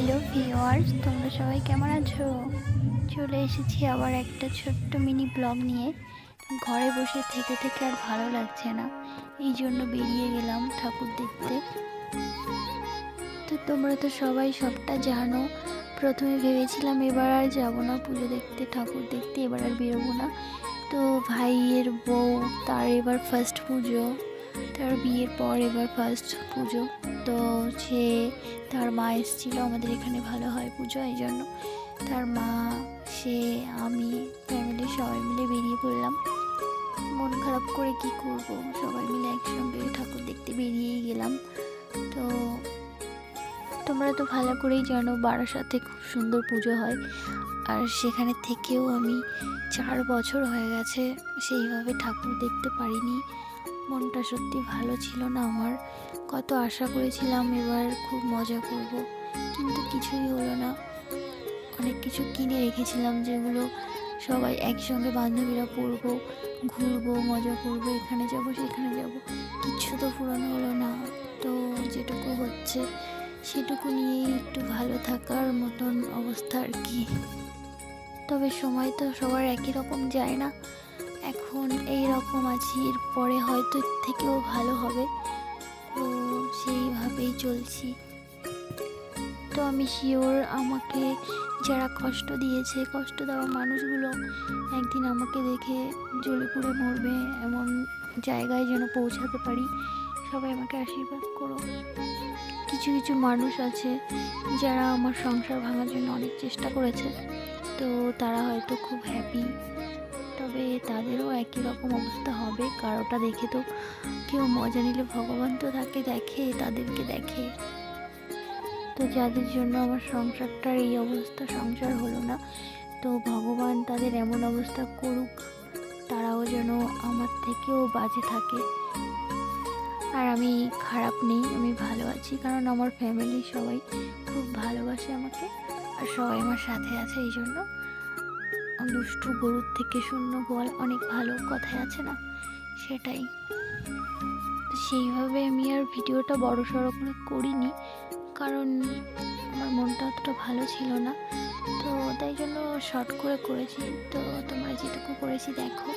Hello viewers, তোমরা সবাই কেমন আছো? চলে এসেছি আবার একটা ছোট্ট মিনি ব্লগ নিয়ে। ঘরে বসে থেকে থেকে আর ভালো লাগছে না, এই জন্য বেরিয়ে গেলাম ঠাকুর দেখতে। তো তোমরা তো সবাই সবটা জানো। প্রথমে ভেবেছিলাম এবার আর যাবো না পুজো দেখতে, ঠাকুর দেখতে, এবার আর বেরোবো না। তো ভাইয়ের বউ, তার এবার ফার্স্ট পুজো, তার বিয়ের পর এবার ফার্স্ট পুজো। তো সে, তার মা এসেছিলো, আমাদের এখানে ভালো হয় পুজো, এই জন্য তার মা, সে, আমি, ফ্যামিলি সবাই মিলে বেরিয়ে পড়লাম। মন খারাপ করে কি করব, সবাই মিলে একসঙ্গে ঠাকুর দেখতে বেরিয়েই গেলাম। তো তোমরা তো ভালো করেই জানো বারাসাতে খুব সুন্দর পুজো হয়, আর সেখানে থেকেও আমি 4 বছর হয়ে গেছে সেইভাবে ঠাকুর দেখতে পারিনি। মনটা সত্যি ভালো ছিল না আমার। কত আশা করেছিলাম এবার খুব মজা করব, কিন্তু কিছুই হলো না। অনেক কিছু কিনে রেখেছিলাম যেগুলো সবাই একসঙ্গে বান্ধবীরা পরবো, ঘুরবো, মজা করবো, এখানে যাব সেখানে যাব, কিচ্ছু তো পূরণ হলো না। তো যেটুকু হচ্ছে সেটুকু নিয়েই একটু ভালো থাকার মতন অবস্থা আর কি। তবে সময় তো সবার একই রকম যায় না। এখন এই রকম আছি, এরপরে হয়তো এর থেকেও ভালো হবে, তো সেইভাবেই চলছি। তো আমি শিওর আমাকে যারা কষ্ট দিয়েছে, কষ্ট দেওয়া মানুষগুলো একদিন আমাকে দেখে জ্বলে পুড়ে মরবে, এমন জায়গায় যেন পৌঁছাতে পারি। সবাই আমাকে আশীর্বাদ করো। কিছু কিছু মানুষ আছে যারা আমার সংসার ভাঙার জন্য অনেক চেষ্টা করেছে, তো তারা হয়তো খুব হ্যাপি, তবে তাদেরও একই রকম অবস্থা হবে। কারোটা দেখে তো কেউ মজা নিলে ভগবান তো তাকে দেখে, তাদেরকে দেখে। তো যাদের জন্য আমার সংসারটার এই অবস্থা, সংসার হলো না, তো ভগবান তাদের এমন অবস্থা করুক, তারাও যেন আমার থেকেও বাজে থাকে। আর আমি খারাপ নেই, আমি ভালো আছি, কারণ আমার ফ্যামিলি সবাই খুব ভালোবাসে আমাকে, আর সবাই আমার সাথে আছে। এই জন্য দুষ্টু গরুর থেকে শূন্য গোয়াল অনেক ভালো কথায় আছে না, সেটাই। তো সেইভাবে আমি আর ভিডিওটা বড় সড়ো করে করিনি, কারণ আমার মনটা অতটা ভালো ছিল না, তো তাই জন্য শর্ট করে করেছি। তো তোমরা যেটুকু করেছি দেখো।